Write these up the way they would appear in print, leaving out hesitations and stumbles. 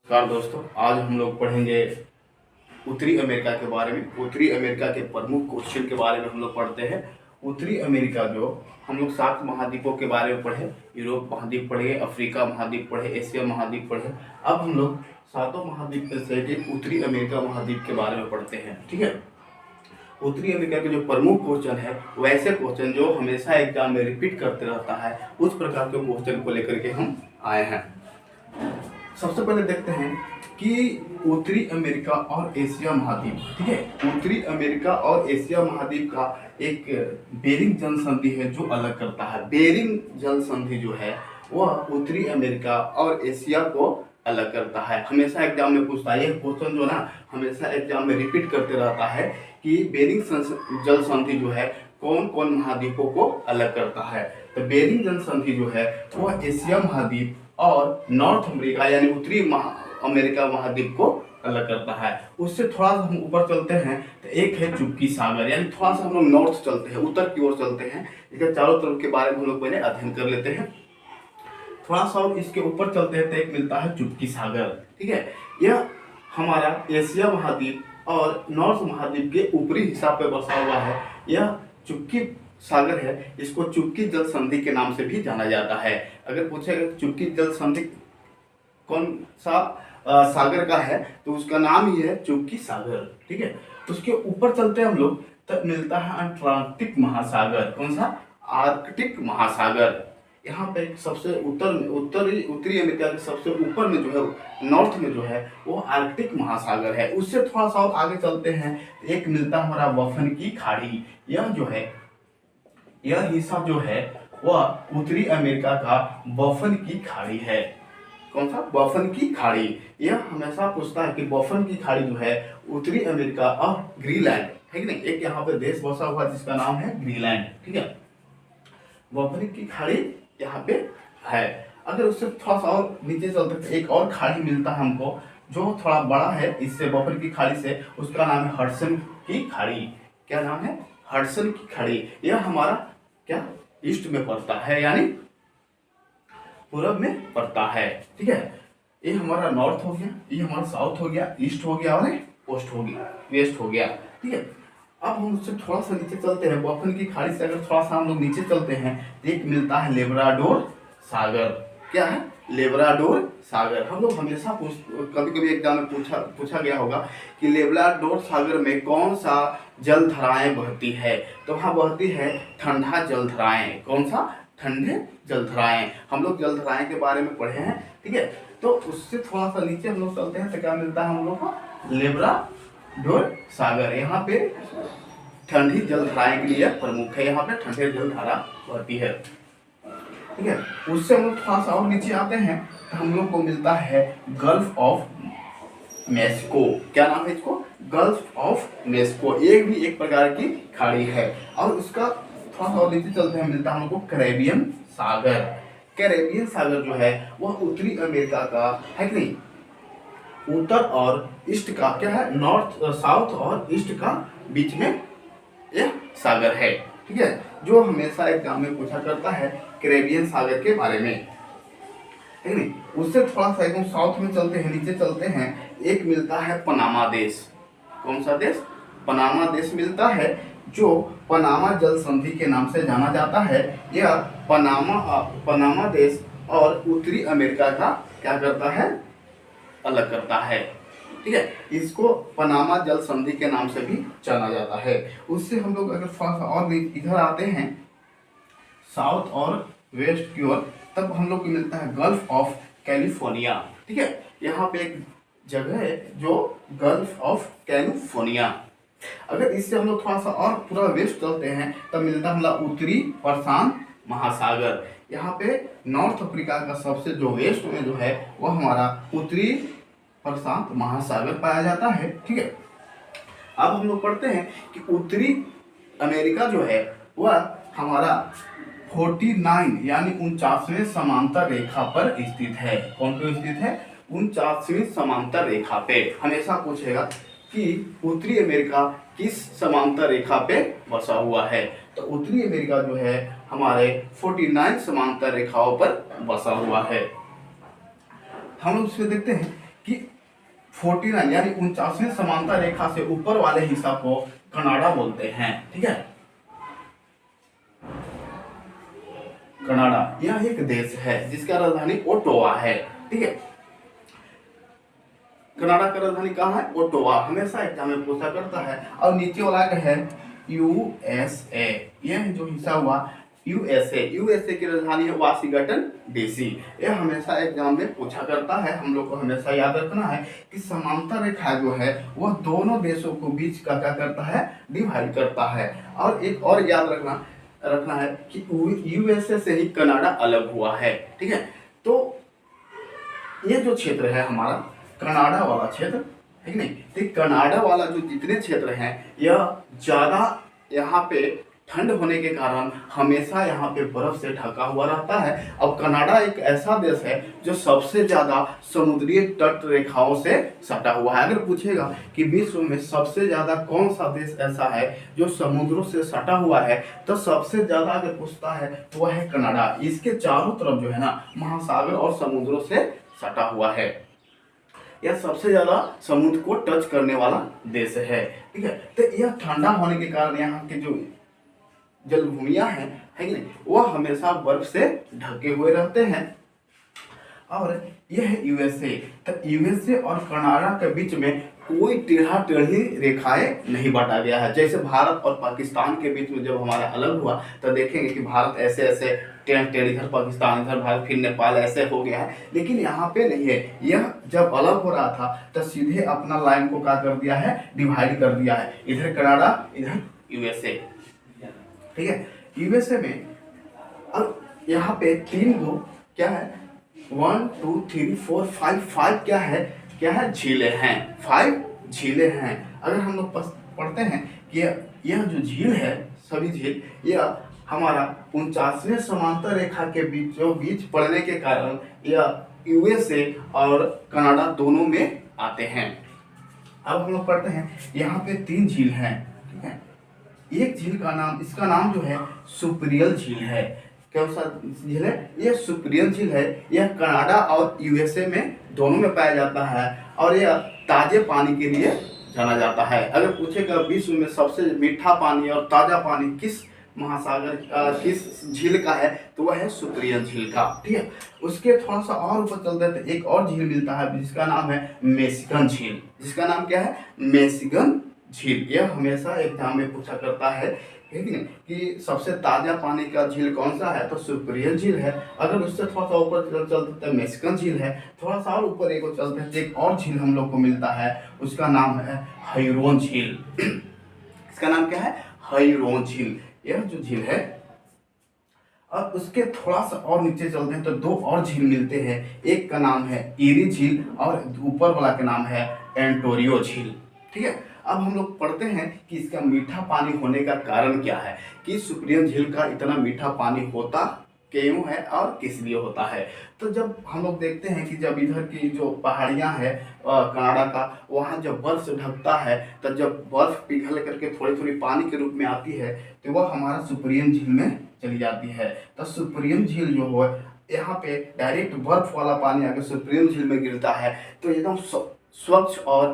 नमस्कार दोस्तों, आज हम लोग पढ़ेंगे उत्तरी अमेरिका के बारे में। उत्तरी अमेरिका के प्रमुख क्वेश्चन के बारे में हम लोग पढ़ते हैं। उत्तरी अमेरिका जो हम लोग 7 महाद्वीपों के बारे में पढ़े। यूरोप महाद्वीप पढ़े, अफ्रीका महाद्वीप पढ़े, एशिया महाद्वीप पढ़े। अब हम लोग सातों महाद्वीप में से उत्तरी अमेरिका महाद्वीप के बारे में पढ़ते हैं। ठीक है। उत्तरी अमेरिका के जो प्रमुख क्वेश्चन है, वैसे क्वेश्चन जो हमेशा एग्जाम में रिपीट करते रहता है, उस प्रकार के क्वेश्चन को लेकर के हम आए हैं। सबसे पहले देखते हैं कि उत्तरी अमेरिका और एशिया महाद्वीप। ठीक है। उत्तरी अमेरिका और एशिया महाद्वीप का एक बेरिंग जल संधि है जो अलग करता है। बेरिंग जल संधि जो है वह उत्तरी अमेरिका और एशिया को अलग करता है। हमेशा एग्जाम में पूछता है, यह क्वेश्चन जो ना हमेशा एग्जाम में रिपीट करते रहता है कि बेरिंग जल संधि जो है कौन कौन महाद्वीपों को अलग करता है। तो बेरिंग जल संधि जो है वह एशिया महाद्वीप और नॉर्थ अमेरिका यानी उत्तरी अमेरिका महाद्वीप को अलग करता है। उससे थोड़ा सा हम ऊपर चलते हैं तो एक है चुप्पी सागर, यानी थोड़ा सा हम लोग नॉर्थ चलते हैं, उत्तर की ओर चलते हैं। इसके चारों तरफ के बारे में हम लोग पहले अध्ययन कर लेते हैं। थोड़ा सा और इसके ऊपर चलते हैं तो एक मिलता है चुप्पी सागर। ठीक है। यह हमारा एशिया महाद्वीप और नॉर्थ महाद्वीप के ऊपरी हिस्सा पे बसा हुआ है। यह चुप्पी सागर है, इसको चुप्पी जल संधि के नाम से भी जाना जाता है। अगर पूछेगा चुप्पी जल संधि कौन सा सागर का है तो उसका नाम ही है चुप्पी सागर। ठीक है। तो उसके ऊपर चलते हैं हम लोग तब मिलता है अंटार्कटिक महासागर। कौन सा? आर्कटिक महासागर। यहाँ पे सबसे उत्तरी अमेरिका के सबसे ऊपर में जो है, नॉर्थ में जो है वो आर्कटिक महासागर है। उससे थोड़ा सा और आगे चलते हैं, एक मिलता है हमारा बफन की खाड़ी। यह जो है, यह हिस्सा जो है वह उत्तरी अमेरिका का बफन की खाड़ी है। कौन सा? बफन की खाड़ी। यह हमेशा पूछता है कि बफन की खाड़ी जो है उत्तरी अमेरिका और ग्रीनलैंड है कि नहीं, एक यहाँ पे देश बसा हुआ जिसका नाम है ग्रीनलैंड। ठीक है। बफन की खाड़ी यहाँ पे है। अगर उससे थोड़ा सा और नीचे चलते तो एक और खाड़ी मिलता है हमको जो थोड़ा बड़ा है इससे, बफन की खाड़ी से। उसका नाम है हडसन की खाड़ी। क्या नाम है? हडसन की खाड़ी। यह हमारा क्या ईस्ट में पड़ता है, यानी पूरब में पड़ता है। ठीक है। ये हमारा नॉर्थ हो गया, ये हमारा साउथ हो गया, ईस्ट हो गया और वेस्ट हो गया, वेस्ट हो गया। ठीक है। अब हम उससे थोड़ा सा नीचे चलते हैं, बफन की खाड़ी से अगर थोड़ा सा हम लोग नीचे चलते हैं तो एक मिलता है लेब्राडोर सागर। क्या है? लेब्राडोर सागर। हम लोग हमेशा कभी कभी एग्जाम में पूछा गया होगा कि लेब्राडोर सागर में कौन सा जल धाराएं बहती है, तो वहाँ बहती है ठंडा जल धाराएं। कौन सा? ठंडे जल धाराएं। हम लोग जल धाराएं के बारे में पढ़े हैं। ठीक है। तो उससे थोड़ा सा नीचे हम लोग चलते हैं तो क्या मिलता है हम लोग को? लेब्राडोर सागर। यहाँ पे ठंडी जल धाराएं के लिए प्रमुख है, यहाँ पे ठंडे जल धारा बहती है। ठीक है। उससे हम लोग थोड़ा सा और नीचे आते हैं तो हम लोग को मिलता है गल्फ ऑफ मेक्सिको। क्या नाम है इसको? Gulf of Mexico. ये भी एक प्रकार की खाड़ी है। और उसका थोड़ा सा और नीचे चलते हैं, मिलता है हमको कैरेबियन सागर। कैरेबियन सागर जो है वह उत्तरी अमेरिका का है कि नहीं, उत्तर और ईस्ट का क्या है, नॉर्थ साउथ और ईस्ट का बीच में यह सागर है। ठीक है। जो हमेशा एग्जाम में पूछा करता है कैरेबियन सागर के बारे में, है नहीं। उससे थोड़ा सा एकदम साउथ में चलते हैं, नीचे चलते हैं, एक मिलता है पनामा देश। कौन सा देश? पनामा देश मिलता है, जो पनामा जल संधि के नाम से जाना जाता है। यह पनामा देश और उत्तरी अमेरिका का क्या करता है? अलग करता है। ठीक है। इसको पनामा जल संधि के नाम से भी जाना जाता है। उससे हम लोग अगर थोड़ा सा और इधर आते हैं साउथ और वेस्ट की ओर, तब हम लोग को मिलता है गल्फ ऑफ कैलिफोर्निया। ठीक है। यहाँ पे एक जगह है जो गल्फ ऑफ कैलिफोर्निया। अगर इससे हम लोग थोड़ा सा और पूरा वेस्ट चलते हैं तब मिलता है हमारा उत्तरी प्रशांत महासागर। यहाँ पे नॉर्थ अफ्रीका का सबसे जो वेस्ट में जो है वह हमारा उत्तरी प्रशांत महासागर पाया जाता है। ठीक है। अब हम लोग पढ़ते हैं कि उत्तरी अमेरिका जो है वह हमारा 49 यानी 49वें समांतर रेखा पर स्थित है। कौन पे स्थित है? 49वीं समांतर रेखा पे। हमेशा पूछेगा कि उत्तरी अमेरिका किस समांतर रेखा पे बसा हुआ है, तो उत्तरी अमेरिका जो है हमारे 49 समांतर रेखाओं पर बसा हुआ है। हम लोग उसमें देखते हैं कि 49 यानी 49वें समांतर रेखा से ऊपर वाले हिस्सा को कनाडा बोलते हैं। ठीक है, कनाडा यह एक देश है जिसका राजधानी ओटावा है। ठीक है, कनाडा का राजधानी कहाँ है? ओटावा। हमेशा एग्जाम में पूछा करता है। और नीचे वाला है यूएसए, यह जो हिस्सा हुआ यूएसए की राजधानी है वाशिंगटन डीसी। यह हमेशा एग्जाम में पूछा करता है। हम लोग को हमेशा याद रखना है कि समांतर रेखा जो है वह दोनों देशों को बीच का क्या करता है? डिवाइड करता है। और एक और याद रखना है कि यूएसए से ही कनाडा अलग हुआ है। ठीक है, तो ये जो क्षेत्र है हमारा कनाडा वाला क्षेत्र है कि नहीं, तो कनाडा वाला जो जितने क्षेत्र हैं यह ज़्यादा यहाँ पे ठंड होने के कारण हमेशा यहाँ पे बर्फ से ढका हुआ रहता है। अब कनाडा एक ऐसा देश है जो सबसे ज़्यादा समुद्री तट रेखाओं से सटा हुआ है। अगर पूछेगा कि विश्व में सबसे ज़्यादा कौन सा देश ऐसा है जो समुद्रों से सटा हुआ है, तो सबसे ज़्यादा अगर पूछता है तो वह है कनाडा। इसके चारों तरफ जो है ना महासागर और समुद्रों से सटा हुआ है। यह सबसे ज्यादा समुद्र को टच करने वाला देश है। ठीक है, तो यह ठंडा होने के कारण यहाँ के जो जलभूमियां हैं है कि नहीं, वह हमेशा बर्फ से ढके हुए रहते हैं। और यह है यूएसए। तो यूएसए और कनाडा के बीच में कोई टेढ़ा टेढ़ी रेखाएं नहीं बांटा गया है। जैसे भारत और पाकिस्तान के बीच में जब हमारा अलग हुआ तो देखेंगे कि भारत ऐसे ऐसे टेढ़ इधर पाकिस्तान इधर भारत फिर नेपाल ऐसे हो गया है, लेकिन यहाँ पे नहीं है। यह जब अलग हो रहा था तो सीधे अपना लाइन को क्या कर दिया है? डिवाइड कर दिया है। इधर कनाडा इधर यूएसए। ठीक है, यूएसए में अब यहाँ पे 3 गो क्या है 1 2 3 4 5 क्या है झीलें हैं। 5 झीलें हैं। अगर हम लोग पढ़ते हैं कि यह जो झील है सभी झील यह हमारा 49वें समांतर रेखा के बीच पड़ने के कारण यह यूएसए और कनाडा दोनों में आते हैं। अब हम लोग पढ़ते हैं यहाँ पे 3 झील हैं। ठीक है, एक झील का नाम इसका नाम जो है सुपरियल झील है। कौन सा झील है? यह सुपरियल झील है। यह कनाडा और यूएसए में दोनों में पाया जाता है और यह ताजे पानी के लिए जाना जाता है। अगर पूछेगा विश्व में सबसे मीठा पानी और ताजा पानी किस महासागर किस झील का है, तो वह है सुपरियल झील का। ठीक है, उसके थोड़ा सा और ऊपर चलते हैं तो एक और झील मिलता है जिसका नाम है मेसिगन झील। जिसका नाम क्या है? मेसिगन झील। यह हमेशा एग्जाम में पूछा करता है कि सबसे ताजा पानी का झील कौन सा है, तो सुपरियल झील है। अगर उससे थोड़ा सा ऊपर चलते तो मेसिगन झील है। थोड़ा सा और ऊपर एक चलते हैं तो एक और झील हम लोग को मिलता है, उसका नाम है हुरोन झील। इसका नाम क्या है? हुरोन झील। यह जो झील है, अब उसके थोड़ा सा और नीचे चलते हैं तो 2 और झील मिलते हैं। एक का नाम है ईरी झील और ऊपर वाला का नाम है एंटोरियो झील। ठीक है, अब हम लोग पढ़ते हैं कि इसका मीठा पानी होने का कारण क्या है, कि सुपरियल झील का इतना मीठा पानी होता क्यों है और किस लिए होता है। तो जब हम लोग देखते हैं कि जब इधर की जो पहाड़ियां हैं कनाडा का, वहाँ जब बर्फ से ढकता है तो जब बर्फ पिघल करके थोड़ी थोड़ी पानी के रूप में आती है तो वह हमारा सुपरियल झील में चली जाती है। तो सुपरियल झील जो है यहाँ पे डायरेक्ट बर्फ वाला पानी आकर सुपरियल झील में गिरता है तो एकदम स्वच्छ और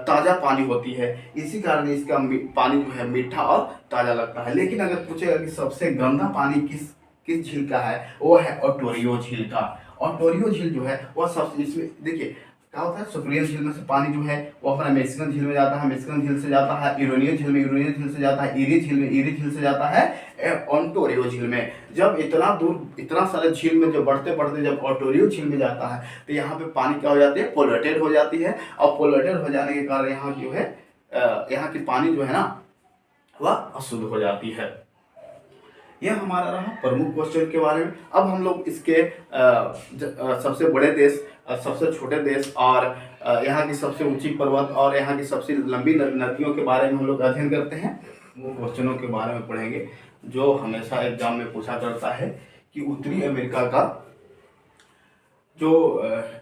ताज़ा पानी होती है। इसी कारण इसका पानी जो है मीठा और ताज़ा लगता है। लेकिन अगर पूछेगा कि सबसे गंदा पानी किस झील का है, वो है ओंटारियो झील का। ओंटारियो झील जो है वह सबसे, इसमें देखिए क्या होता है, सुपरियल झील में से पानी जो है वो अपना मेसिगन झील में जाता है, मेसिगन झील से जाता है यूरेनियन झील में, यूरेनियन झील से जाता है ईरी झील में, ईरी झील से जाता है ओंटारियो झील में। जब इतना दूर इतना सारे झील में जब बढ़ते बढ़ते जब ओंटारियो झील में जाता है तो यहाँ पे पानी क्या हो जाती है? पोल्यूटेड हो जाती है। और पोल्यूटेड हो जाने के कारण यहाँ जो है यहाँ की पानी जो है ना वह अशुद्ध हो जाती है। यह हमारा रहा प्रमुख क्वेश्चन के बारे में। अब हम लोग इसके सबसे बड़े देश, सबसे छोटे देश और यहाँ की सबसे ऊंची पर्वत और यहाँ की सबसे लंबी नदियों के बारे में हम लोग अध्ययन करते हैं। वो क्वेश्चनों के बारे में पढ़ेंगे जो हमेशा एग्जाम में पूछा करता है कि उत्तरी अमेरिका का जो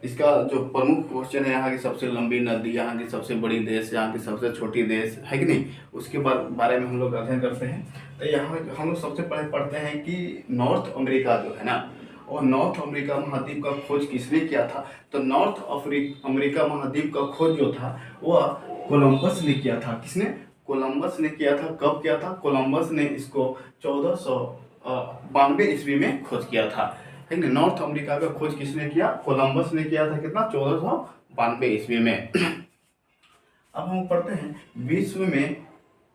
इसका जो प्रमुख क्वेश्चन है, यहाँ की सबसे लंबी नदी, यहाँ की सबसे बड़ी देश, यहाँ की सबसे छोटी देश है कि नहीं, उसके बारे में हम लोग अध्ययन करते हैं। तो यहाँ हम लोग सबसे पहले पढ़ते हैं कि नॉर्थ अमेरिका जो है ना और नॉर्थ अमेरिका महाद्वीप का खोज किसने किया था? तो नॉर्थ अमेरिका महाद्वीप का खोज जो था वह कोलंबस ने किया था। किसने? कोलंबस ने किया था। कब किया था? कोलंबस ने इसको 1492 ईस्वी में खोज किया था। ठीक है, नॉर्थ अमेरिका का खोज किसने किया? कोलंबस ने किया था। कितना? 1492 ईस्वी में। अब हम पढ़ते हैं विश्व में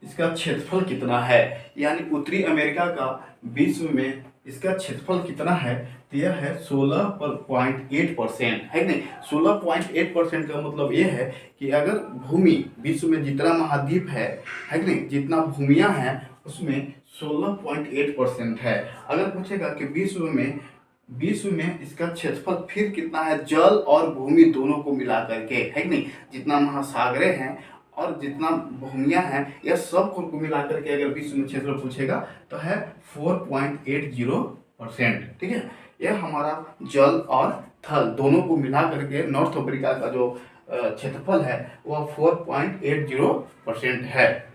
इसका क्षेत्रफल कितना है, यानी उत्तरी अमेरिका का विश्व में इसका क्षेत्रफल कितना है? तो यह है 16.8%, है नहीं? 16.8% का मतलब यह है कि अगर भूमि विश्व में जितना महाद्वीप है कि नहीं, जितना भूमियां हैं उसमें 16.8% है। अगर पूछेगा कि विश्व में इसका क्षेत्रफल फिर कितना है, जल और भूमि दोनों को मिला करके, है कि नहीं, जितना महासागरें हैं और जितना भूमियां हैं यह सब को मिला करके अगर विश्व में क्षेत्रफल पूछेगा तो है 4.80%। ठीक है, यह हमारा जल और थल दोनों को मिला करके नॉर्थ अमेरिका का जो क्षेत्रफल है वह 4.80% है।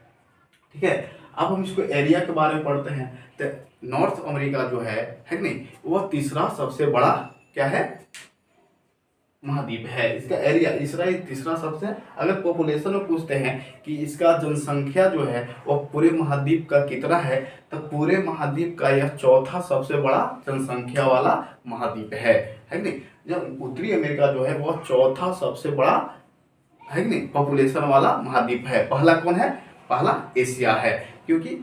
ठीक है, अब हम इसको एरिया के बारे में पढ़ते हैं। तो नॉर्थ अमेरिका जो है कि नहीं, वह तीसरा सबसे बड़ा क्या है? महाद्वीप है। इसका एरिया तीसरा सबसे, अगर पॉपुलेशन में पूछते हैं कि इसका जनसंख्या जो है वह पूरे महाद्वीप का कितना है, तो पूरे महाद्वीप का यह चौथा सबसे बड़ा जनसंख्या वाला महाद्वीप है कि नहीं? जब उत्तरी अमेरिका जो है वह चौथा सबसे बड़ा है कि नहीं पॉपुलेशन वाला महाद्वीप है। पहला कौन है? पहला एशिया है, क्योंकि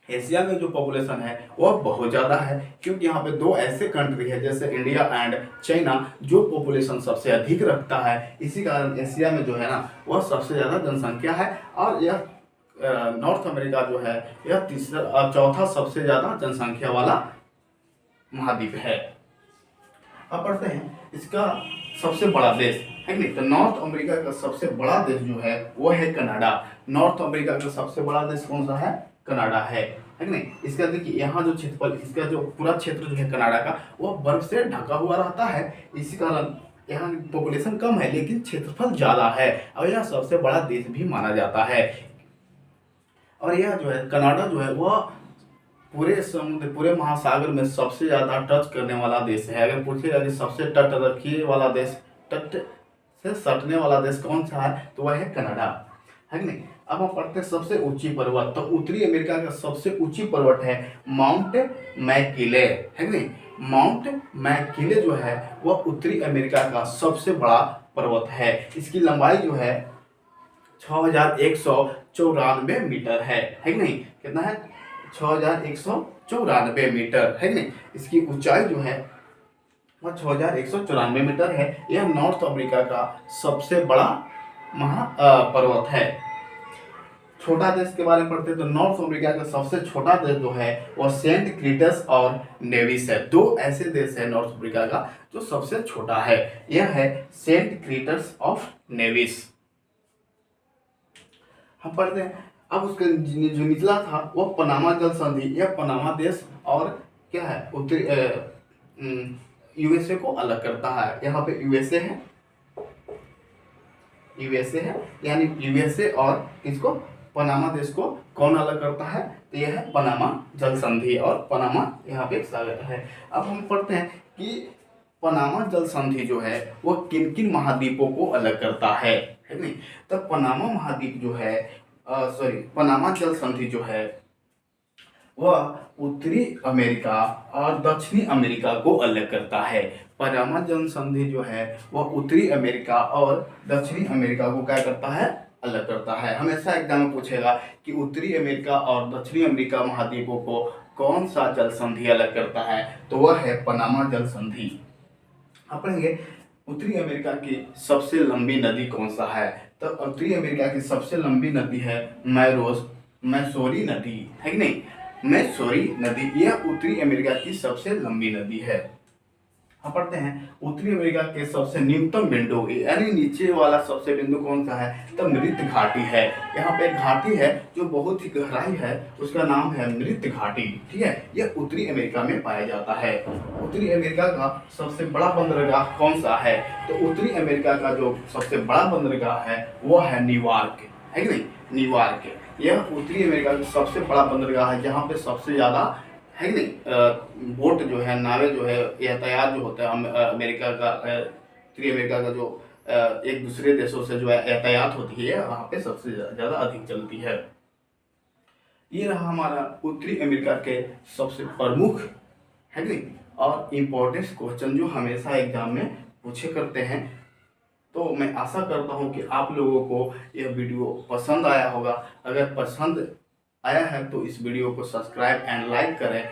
एशिया में जो पॉपुलेशन है वह बहुत ज़्यादा है, क्योंकि यहाँ पे दो ऐसे कंट्री है जैसे इंडिया एंड चाइना जो पॉपुलेशन सबसे अधिक रखता है। इसी कारण एशिया में जो है ना वह सबसे ज़्यादा जनसंख्या है, और यह नॉर्थ अमेरिका जो है यह चौथा सबसे ज़्यादा जनसंख्या वाला महाद्वीप है। अब पढ़ते हैं इसका सबसे बड़ा देश है नहीं, तो नॉर्थ अमेरिका का सबसे बड़ा देश जो है वो है कनाडा। नॉर्थ अमेरिका का सबसे बड़ा देश कौन सा है? कनाडा है कि नहीं? इसका देखिए यहाँ जो क्षेत्रफल, इसका जो पूरा क्षेत्र जो है कनाडा का वह बर्फ से ढका हुआ रहता है, इसी कारण यहाँ पॉपुलेशन कम है लेकिन क्षेत्रफल ज़्यादा है, और यह सबसे बड़ा देश भी माना जाता है। और यह जो है कनाडा जो है वह पूरे समुद्र, पूरे महासागर में सबसे ज़्यादा टच करने वाला देश है। अगर पूछेगा कि सबसे तट रखिए वाला देश, तट से सटने वाला देश कौन सा है, तो वह है कनाडा, है कि नहीं? अब हम पढ़ते हैं सबसे ऊंची पर्वत। तो उत्तरी अमेरिका का सबसे ऊंची पर्वत है माउंट मैकिले, है कि नहीं? माउंट मैकिले जो है वह उत्तरी अमेरिका का सबसे बड़ा पर्वत है। इसकी लंबाई जो है 6194 मीटर है कि नहीं? कितना है? 6194 मीटर, है कि नहीं? इसकी ऊंचाई जो है वह 6194 मीटर है। यह नॉर्थ अमेरिका का सबसे बड़ा पर्वत है। छोटा देश के बारे में पढ़ते हैं तो नॉर्थ अमेरिका का सबसे छोटा देश जो है वह सेंट क्रीटस और नेविस है। दो ऐसे देश है नॉर्थ अमेरिका का जो सबसे छोटा है, यह है सेंट क्रीटस ऑफ नेविस। हम पढ़ते हैं अब उसका जो निचला था वह पनामा जल संधि। यह पनामा देश और क्या है उत्तरी यूएसए को अलग करता है। यहाँ पे यूएसए है, यानी यूएसए और इसको पनामा देश को कौन अलग करता है, तो यह है पनामा जल संधि, और पनामा यहाँ पे सागर है। अब हम पढ़ते हैं कि पनामा जल संधि जो है वो किन किन महाद्वीपों को अलग करता है नहीं? तो पनामा महाद्वीप जो है पनामा जल संधि जो है वह उत्तरी अमेरिका और दक्षिणी अमेरिका को अलग करता है। पनामा जल संधि जो है वह उत्तरी अमेरिका और दक्षिणी अमेरिका को क्या करता है? अलग करता है। हमेशा एग्जाम में पूछेगा कि उत्तरी अमेरिका और दक्षिणी अमेरिका महाद्वीपों को कौन सा जल संधि अलग करता है, तो वह है पनामा जल संधि। आप पढ़ेंगे उत्तरी अमेरिका की सबसे लंबी नदी कौन सा है, तो उत्तरी अमेरिका की सबसे लंबी नदी है मैसोरी नदी, है कि नहीं? मैसोरी नदी यह उत्तरी अमेरिका की सबसे लंबी नदी है। हम पढ़ते हैं उत्तरी अमेरिका के सबसे न्यूनतम बिंदु यानी नीचे वाला सबसे बिंदु कौन सा है, तो मृत घाटी है। यहाँ पे एक घाटी है जो बहुत ही गहराई है, उसका नाम है मृत घाटी। ठीक है, यह उत्तरी अमेरिका में पाया जाता है। उत्तरी अमेरिका का सबसे बड़ा बंदरगाह कौन सा है, तो उत्तरी अमेरिका का जो सबसे बड़ा बंदरगाह है वह है न्यूयॉर्क, है कि नहीं? न्यूयॉर्क यह उत्तरी अमेरिका का सबसे बड़ा बंदरगाह है, जहाँ पे सबसे ज़्यादा है कि नहीं, बोट जो है, नावें जो है, यातायात जो होता है अमेरिका का, उत्तरी अमेरिका का जो एक दूसरे देशों से जो है यातायात होती है, वहाँ पे सबसे ज़्यादा अधिक चलती है। ये रहा हमारा उत्तरी अमेरिका के सबसे प्रमुख, है कि नहीं, और इम्पोर्टेंट क्वेश्चन जो हमेशा एग्जाम में पूछे करते हैं। तो मैं आशा करता हूँ कि आप लोगों को यह वीडियो पसंद आया होगा। अगर पसंद आया है तो इस वीडियो को सब्सक्राइब एंड लाइक करें।